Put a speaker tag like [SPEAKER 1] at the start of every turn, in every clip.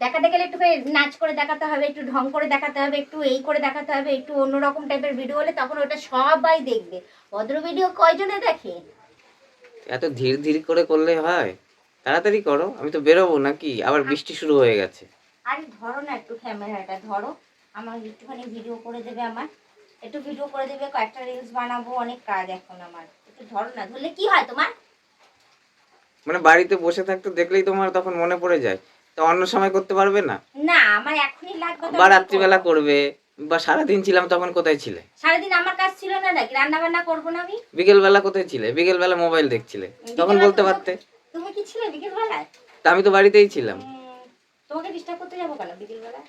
[SPEAKER 1] দেখাতে গেলে একটু নাচ করে দেখাতে হবে, একটু ঢং করে দেখাতে হবে, একটু এই করে দেখাতে হবে, একটু অন্যরকম টাইপের ভিডিও হলে তখন ওটা সবাই দেখবে। ভদ্র ভিডিও কয়জনে দেখে?
[SPEAKER 2] এত ধীর ধীর করে করলে হয়? তাড়াতাড়ি করো, আমি তো বেরোবো নাকি, আবার বৃষ্টি শুরু হয়ে গেছে।
[SPEAKER 1] আরে ধরো না একটু ক্যামেরাটা ধরো, আমার একটুখানি ভিডিও করে দেবে, আমার একটু ভিডিও করে দেবে, কয়েকটা রিলস বানাবো, অনেক কাজ এখন আমার। একটু ধরো না, ধরলে কি হয় তোমার?
[SPEAKER 2] মানে বাড়িতে বসে থাকতে দেখলেই তোমার তখন মনে পড়ে যায়, তো অন্য সময় করতে পারবে না?
[SPEAKER 1] না আমার এখনই লাগবে তো
[SPEAKER 2] বা
[SPEAKER 1] আমি কি
[SPEAKER 2] রাত্রিবেলা
[SPEAKER 1] করবো?
[SPEAKER 2] করবে, বা সারাদিন ছিলাম তখন কোথায় ছিলে?
[SPEAKER 1] সারাদিন আমার কাজ ছিল না নাকি? রান্না বান্না করবো না আমি?
[SPEAKER 2] বিকেল বেলা কোথায় ছিলে? বিকেল বেলা মোবাইল দেখছিলে, তখন
[SPEAKER 1] বিকেলবেলা
[SPEAKER 2] বলতে
[SPEAKER 1] তুমি
[SPEAKER 2] পারতে।
[SPEAKER 1] তুমি কি ছিলে বিকেল বেলায়?
[SPEAKER 2] তা আমি তো বাড়িতেই ছিলাম।
[SPEAKER 1] তোমাকে ডিস্টার্ব করতে যাবো কেন বিকেল বেলা?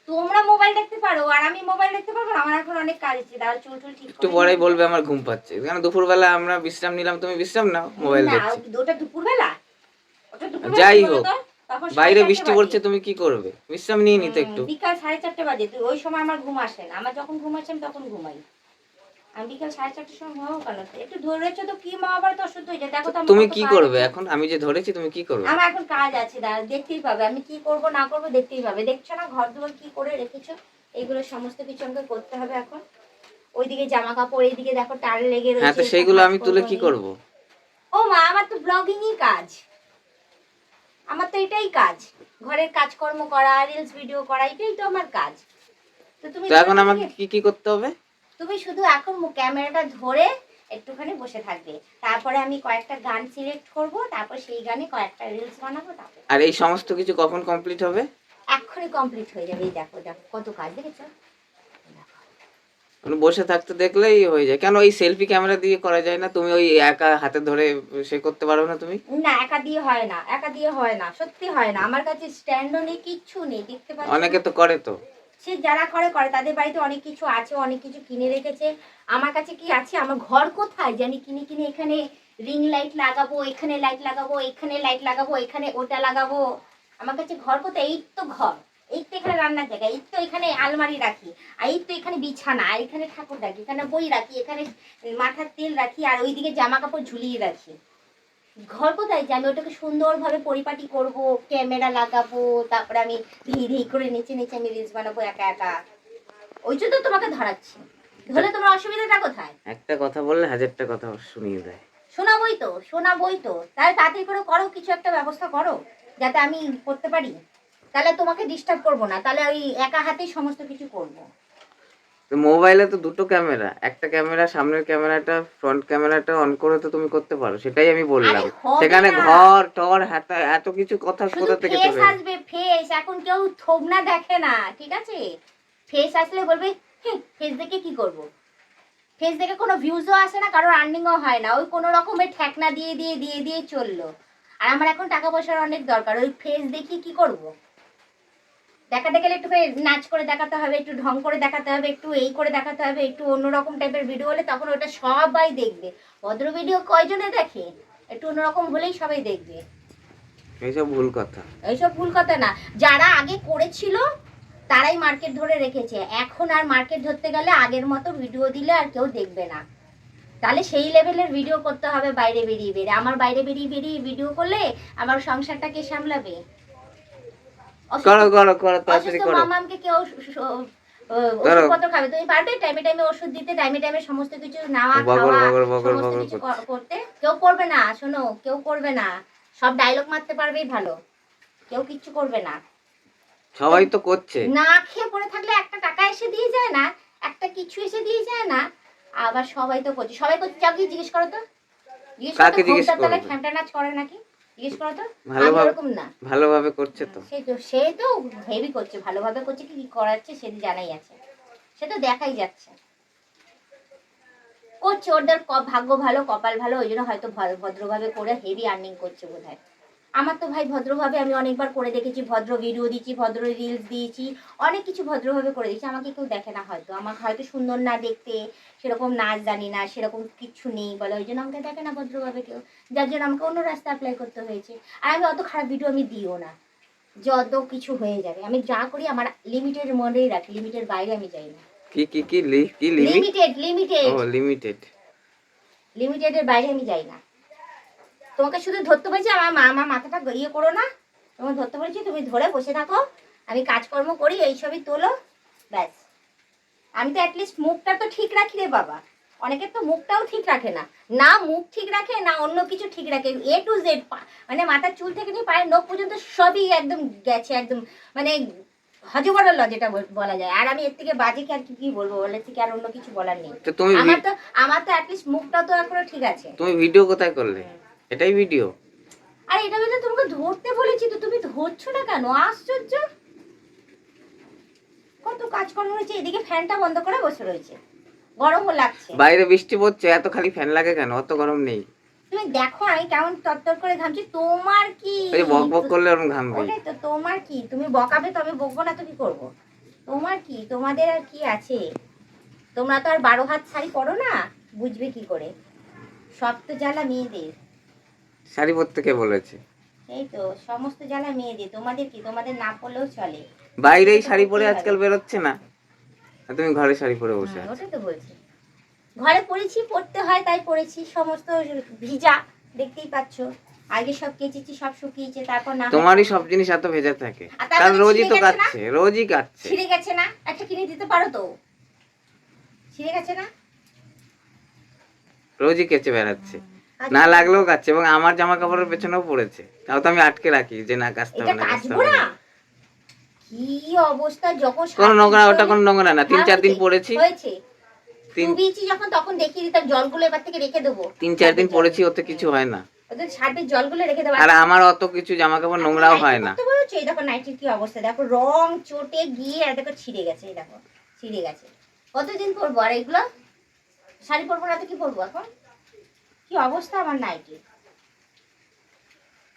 [SPEAKER 1] তোমরা মোবাইল দেখতে পারো আর আমি মোবাইল দেখতে পারবো না? আমার এখন অনেক কাজ আছে, দাঁড়া চুল টুল ঠিক
[SPEAKER 2] একটু
[SPEAKER 1] করে
[SPEAKER 2] পরেই
[SPEAKER 1] নিই।
[SPEAKER 2] বলবে আমার ঘুম পাচ্ছে, কারণ দুপুরবেলা আমরা বিশ্রাম নিলাম, তুমি বিশ্রাম নাও, মোবাইল
[SPEAKER 1] না
[SPEAKER 2] দেখছি।
[SPEAKER 1] ওটা দুপুরবেলা, ওটা দুপুরবেলা
[SPEAKER 2] যাই
[SPEAKER 1] কি বলো
[SPEAKER 2] হোক,
[SPEAKER 1] তো? তখন
[SPEAKER 2] বাইরে
[SPEAKER 1] 4:30
[SPEAKER 2] বৃষ্টি
[SPEAKER 1] বাজে।
[SPEAKER 2] পড়ছে, তুমি কি করবে? বিশ্রাম নিয়ে নিতে একটু।
[SPEAKER 1] বিকাল 4:30 বাজে, তুই ওই সময় আমার ঘুম আসে না। আমার যখন ঘুম আসে আমি তখন ঘুমাই। আমি বিকাল 4:30টার সময় ঘুমাবো কেন? একটু ধরেছো তো কি মহাভারত অশুদ্ধ হয়ে যায়, দেখো তো আমার
[SPEAKER 2] তুমি
[SPEAKER 1] কত
[SPEAKER 2] কি
[SPEAKER 1] কাজ
[SPEAKER 2] করবে
[SPEAKER 1] আছে।
[SPEAKER 2] এখন? আমি যে ধরেছি, তুমি কি করবে?
[SPEAKER 1] আমার এখন কাজ আছে, দাঁড়া দেখতেই পাবে আমি কি করব না করব, দেখতেই পাবে। দেখছো না ঘর দুয়ার কি করে রেখেছো? এগুলো সমস্ত কিছু আমাকে করতে হবে এখন। ওইদিকে জামা কাপড়, এইদিকে দেখো টাল লেগে
[SPEAKER 2] হ্যাঁ,
[SPEAKER 1] রয়েছে,
[SPEAKER 2] তো
[SPEAKER 1] সব
[SPEAKER 2] সেইগুলো
[SPEAKER 1] ভাঁজ
[SPEAKER 2] আমি তুলে
[SPEAKER 1] করবো
[SPEAKER 2] কি
[SPEAKER 1] আমি।
[SPEAKER 2] করব?
[SPEAKER 1] ও মা, আমার তো ব্লগিংই কাজ, আমার তো এটাই কাজ। ঘরের কাজকর্ম করা, রিলস ভিডিও করা, এটাই তো আমার কাজ। তো তুমি
[SPEAKER 2] তো এখন
[SPEAKER 1] ধরেছো
[SPEAKER 2] আমাকে
[SPEAKER 1] দেখে,
[SPEAKER 2] কি কি করতে হবে?
[SPEAKER 1] তুমি শুধু এখন ক্যামেরাটা ধরে একটুখানি বসে থাকবে। তারপরে আমি কয়েকটা গান সিলেক্ট করব, তারপর সেই গানে কয়েকটা রিলস বানাবো, তারপর
[SPEAKER 2] আর এই সমস্ত কিছু কখন কমপ্লিট হবে?
[SPEAKER 1] এক্ষুনি কমপ্লিট হয়ে যাবে। এই দেখো দেখো কত কাজ, দেখেছো?
[SPEAKER 2] মানে বসে থাকতে দেখলেই হয়ে যায়? কেন এই সেলফি ক্যামেরা দিয়ে করা যায় না? তুমি ওই একা হাতে ধরে সে করতে পারো না তুমি?
[SPEAKER 1] না একা দিয়ে হয় না, একা দিয়ে হয় না, সত্যি হয় না। আমার কাছে স্ট্যান্ডও নেই, কিচ্ছু নেই, দেখতে পাচ্ছ
[SPEAKER 2] অনেকে
[SPEAKER 1] না?
[SPEAKER 2] তো করে তো।
[SPEAKER 1] সে যারা করে করে, তাদের বাড়িতে অনেক কিছু আছে, অনেক কিছু কিনে রেখেছে। আমার কাছে কি আছে? আমার ঘর কোথায় জানি কিনে কিনে এখানে রিং লাইট লাগাবো, এখানে লাইট লাগাবো, এখানে লাইট লাগাবো, এখানে ওটা লাগাবো। আমার কাছে ঘর কোথায়? এই তো ঘর, এই তো এখানে রান্নার জায়গা, এই তো এখানে আলমারি রাখি, আর এই তো এখানে বিছানা, আর এখানে ঠাকুর রাখি, এখানে বই রাখি, এখানে মাথার তেল রাখি, আর ওইদিকে জামা কাপড় ঝুলিয়ে রাখি। ঘর কোথায় যে আমি ওটাকে সুন্দরভাবে পরিপাটি করব, ক্যামেরা লাগাবো, তারপরে আমি ধেই ধেই করে নেচে নেচে আমি রিলস বানাবো একা একা। ওই জন্য তো তোমাকে ধরাচ্ছি, ধরলে তোমার অসুবিধাটা কোথায়?
[SPEAKER 2] একটা কথা বললে হাজারটা কথা শুনিয়ে দেয়।
[SPEAKER 1] শোনাবই তো, শোনাবই তো। তাহলে তাড়াতাড়ি করে করো, কিছু একটা ব্যবস্থা করো যাতে আমি করতে পারি। তাহলে তোমাকে ডিস্টার্ব করবো না, তাহলে ওই একা হাতেই সমস্ত কিছু করবো।
[SPEAKER 2] তো মোবাইলে তো দুটো ক্যামেরা, একটা ক্যামেরা সামনের ক্যামেরাটা, ফ্রন্ট ক্যামেরাটা অন করে তো তুমি করতে পারো, সেটাই আমি
[SPEAKER 1] আরে
[SPEAKER 2] বললাম।
[SPEAKER 1] হবে
[SPEAKER 2] সেখানে
[SPEAKER 1] না,
[SPEAKER 2] ঘর টর হাতা এত কিছু কথা
[SPEAKER 1] শুধু
[SPEAKER 2] কোথা থেকে
[SPEAKER 1] ফেস
[SPEAKER 2] চলে এলো?
[SPEAKER 1] আসবে, ফেস। এখন কেউ থোবনা দেখে না, ঠিক আছে? ফেস আসলে বলবে ফেস দেখে কি করব। ফেস দেখে কোনো ভিউজও আসে না, কারোর আর্নিংও হয় না, ওই কোনো রকমের ঠেকনা দিয়ে দিয়ে দিয়ে দিয়ে চললো। আর আমার এখন টাকা পয়সার অনেক দরকার, ওই ফেস দেখি কি করব? দেখাতে গেলে একটু নাচ করে দেখাতে হবে, একটু ঢং করে দেখাতে হবে, একটু এই করে দেখাতে হবে, একটু অন্যরকম টাইপের ভিডিও হলে তখন ওটা সবাই দেখবে। ভদ্র ভিডিও কয়জনে দেখে? একটু অন্যরকম হলেই সবাই দেখবে।
[SPEAKER 2] এইসব ভুল কথা।
[SPEAKER 1] এইসব ভুল কথা না, যারা আগে করেছিল তারাই মার্কেট ধরে রেখেছে। এখন আর মার্কেট ধরতে গেলে আগের মতো ভিডিও দিলে আর কেউ দেখবে না। তাহলে সেই লেভেলের ভিডিও করতে হবে বাইরে বেরিয়ে বেরিয়ে। আমার বাইরে বেরিয়ে বেরিয়ে ভিডিও করলে আমার সংসারটা কে সামলাবে?
[SPEAKER 2] করো করো করো, তাড়াতাড়ি
[SPEAKER 1] অসুস্থ
[SPEAKER 2] করো।
[SPEAKER 1] মামামকে কেউ
[SPEAKER 2] করো।
[SPEAKER 1] ওষুধপত্র খাবে? তুমি পারবে টাইমে টাইমে ওষুধ দিতে, টাইমে টাইমে সমস্ত কিছু নেওয়া
[SPEAKER 2] বগর
[SPEAKER 1] খাওয়া,
[SPEAKER 2] বগর বগর
[SPEAKER 1] সমস্ত
[SPEAKER 2] বগর
[SPEAKER 1] কিছু
[SPEAKER 2] করছে।
[SPEAKER 1] করতে? কেউ করবে না, শোনো, কেউ করবে না। সব ডায়লগ মারতে পারবেই ভালো, কেউ কিচ্ছু করবে না।
[SPEAKER 2] সবাই তো করছে।
[SPEAKER 1] না খেয়ে পড়ে থাকলে একটা টাকা এসে দিয়ে যায় না, একটা কিছু এসে দিয়ে যায় না। আবার সবাই তো করছে, সবাই করছে। যাও গিয়ে জিজ্ঞেস করো তো, জিজ্ঞেস করো তো
[SPEAKER 2] কাকে জিজ্ঞেস
[SPEAKER 1] ঘোমটার তলায়
[SPEAKER 2] করবে?
[SPEAKER 1] খ্যামটা নাচ করে নাকি? জিজ্ঞেস করো তো। আমি
[SPEAKER 2] ভালোভাবে,
[SPEAKER 1] ওরকম না।
[SPEAKER 2] ভালোভাবে করছে তো।
[SPEAKER 1] সে তো হেভি করছে, ভালোভাবে করছে, কি কি করাচ্ছে সে জানাই আছে, সে তো দেখাই যাচ্ছে করছে। ওদের ভাগ্য ভালো, কপাল ভালো, ওই জন্য হয়তো ভদ্রভাবে করে হেভি আর্নিং করছে বোধহয়। আমার তো ভাই ভদ্রভাবে আমি অনেকবার করে দেখেছি, ভদ্র ভিডিও দিচ্ছি, ভদ্র রিলস দিয়েছি, অনেক কিছু ভদ্রভাবে করে দিচ্ছি। আমাকে কেউ দেখে না, হয়তো আমার হয়তো সুন্দর না দেখতে, সেরকম নাচ জানি না, সেরকম কিছু নেই বলে, ওই জন্য আমাকে দেখে না ভদ্রভাবে কেউ, যার জন্য আমাকে অন্য রাস্তা অ্যাপ্লাই করতে হয়েছে। আর আমি অত খারাপ ভিডিও আমি দিও না, যত কিছু হয়ে যাবে। আমি যা করি আমার লিমিটের মধ্যেই রাখি, লিমিটের বাইরে আমি যাই না।
[SPEAKER 2] কি কি কি কি লিমিট?
[SPEAKER 1] লিমিটেড,
[SPEAKER 2] ও
[SPEAKER 1] লিমিটেড,
[SPEAKER 2] লিমিটেড।
[SPEAKER 1] লিমিটেডের বাইরে আমি যাই না। তোমাকে শুধু ধরতে পেরেছি, আমার মাথাটা ইয়ে করো না, তোমাকে ধরতে বলেছি, তুমি ধরে বসে থাকো, আমি কাজকর্ম করি, এইসবই তোলো, ব্যাস। আমি তো অ্যাটলিস্ট মুখটা তো ঠিক রাখি রে বাবা। অনেকের তো মুখটাও ঠিক রাখে না, না মুখ ঠিক রাখে না অন্য কিছু ঠিক রাখে, A to Z, মানে মাথার চুল থেকে নিয়ে পায়ের নখ পর্যন্ত সবই একদম গেছে, একদম মানে হজবরল যেটা বলা যায়। আর আমি এর থেকে বাজে কি আর কি বলবো, বলে থেকে আর অন্য কিছু বলার নেই।
[SPEAKER 2] তো তুমি
[SPEAKER 1] আমার তো অ্যাটলিস্ট মুখটা তো এখনো ঠিক আছে।
[SPEAKER 2] তুমি ভিডিও কোথায় করলে? এটাই ভিডিও?
[SPEAKER 1] আর এটা বলে তোমাকে ধরতে বলেছি তো, তুমি ধরছো না কেন? আশ্চর্য, কত কাজকর্ম হয়েছে, এদিকে ফ্যানটা বন্ধ করে বসে রয়েছে, গরমও লাগছে।
[SPEAKER 2] বাইরে বৃষ্টি পড়ছে, এত খালি ফ্যান লাগে কেন? অত গরম নেই।
[SPEAKER 1] তুমি দেখো আমি কেমন তরতর করে ঘামছি, তোমার কি?
[SPEAKER 2] এই বক বক করলে ওরকম ঘামবে।
[SPEAKER 1] ওটাই তো, তোমার কি? তুমি বকাবে তো আমি বকবো না তো কি করবো? তোমার কি? তোমাদের আর কি আছে? তোমরা তো আর 12 হাত শাড়ি পরো না, বুঝবে কি করে? সব তো জ্বালা মেয়েদের।
[SPEAKER 2] শাড়ি পরতে কে বলেছে?
[SPEAKER 1] এই তো সমস্ত জ্বালা মেয়েদের। তোমাদের কি? তোমাদের না পরলেও চলে।
[SPEAKER 2] বাইরেই শাড়ি পরে আজকাল বেরোচ্ছে না, আর তুমি ঘরে শাড়ি পরে বসে আছো।
[SPEAKER 1] ওটাই তো বলছি, ঘরে পরেছি, পড়তে হয় তাই পরেছি, সমস্ত ভিজা দেখতেই পাচ্ছ। আগে সব কেচেছি, সব শুকিয়েছে, তারপর না
[SPEAKER 2] তোমারই সব জিনিস এত ভেজা থাকে,
[SPEAKER 1] আর তারপরে
[SPEAKER 2] কারণ রোজই
[SPEAKER 1] ছিঁড়ে
[SPEAKER 2] তো
[SPEAKER 1] গেছে না?
[SPEAKER 2] কাচ্ছে, রোজই কাচ্ছে।
[SPEAKER 1] ছিঁড়ে গেছে না? একটা কিনে দিতে পারো তো, ছিঁড়ে গেছে না?
[SPEAKER 2] রোজই কেচে বেড়াচ্ছে,
[SPEAKER 1] আচ্ছা,
[SPEAKER 2] না লাগলেও কাচ্ছে, এবং আমার জামা কাপড়ের পেছনেও পড়েছে, তাও তো আমি আটকে রাখি যে না কাচতে
[SPEAKER 1] এটা
[SPEAKER 2] হবে না, কাচতে
[SPEAKER 1] কাচবো
[SPEAKER 2] হবে
[SPEAKER 1] না?
[SPEAKER 2] না।
[SPEAKER 1] কি অবস্থা, যখন
[SPEAKER 2] কোনো নোংরা, ওটা
[SPEAKER 1] সার্ফ
[SPEAKER 2] কোনো নোংরা না, 3-4 দিন পরেছি।
[SPEAKER 1] হয়েছে,
[SPEAKER 2] তিন
[SPEAKER 1] ডুবিয়েছি যখন তখন দেখিয়ে দিতাম, জলগুলো এবার থেকে রেখে দেবো।
[SPEAKER 2] 3-4 দিন পরেছি, ওতে কিছু হয় না।
[SPEAKER 1] ওদের সার্ফের জলগুলো রেখে দেবো।
[SPEAKER 2] আর আমার অত কিছু জামা কাপড় নোংরাও হয় না।
[SPEAKER 1] করতে বলেছো? এই দেখো নাইটির কি অবস্থা, দেখো রং চটে গিয়ে আর দেখো ছিঁড়ে গেছে, এই দেখো ছিঁড়ে গেছে। কতদিন পরবো আর এগুলো? শাড়ি পরবো না তো কি পরবো এখন? কি অবস্থা আমার নাইটির।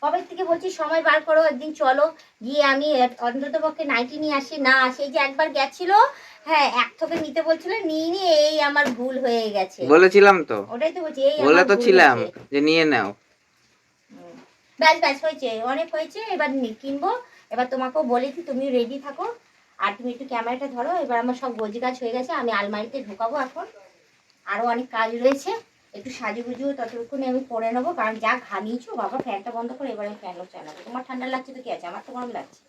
[SPEAKER 1] কবে থেকে বলছি সময় বার করো, একদিন চলো, গিয়ে আমি অন্তত পক্ষে নাইটি নিয়ে আসি, না সেই যে একবার গেছিল, হ্যাঁ এক থোকে নিতে বলছিল, নিয়ে নিয়ে এই আমার ভুল হয়ে গেছে।
[SPEAKER 2] বলেছিলাম তো,
[SPEAKER 1] ওটাই তো বলছি, এই
[SPEAKER 2] বলে
[SPEAKER 1] আমার
[SPEAKER 2] তো
[SPEAKER 1] ভুল
[SPEAKER 2] ছিলাম
[SPEAKER 1] হয়েছে।
[SPEAKER 2] যে নিয়ে নাও।
[SPEAKER 1] ব্যাস ব্যাস হয়েছে, অনেক হয়েছে, এবার কিনবো। এবার তোমাকেও বলেছি তুমি রেডি থাকো, আর তুমি একটু ক্যামেরাটা ধরো। এবার আমার সব গোজ গাছ হয়ে গেছে, আমি আলমারিতে ঢুকাবো এখন, আরো অনেক কাজ রয়েছে, একটু সাজুগুজু ততক্ষণে আমি করে নেবো, কারণ যা ঘামিয়েছো বাবা। ফ্যানটা বন্ধ করে এবার আমি ফ্যানও চালাবো। তোমার ঠান্ডা লাগছে তো কি আছে, আমার তো গরম লাগছে।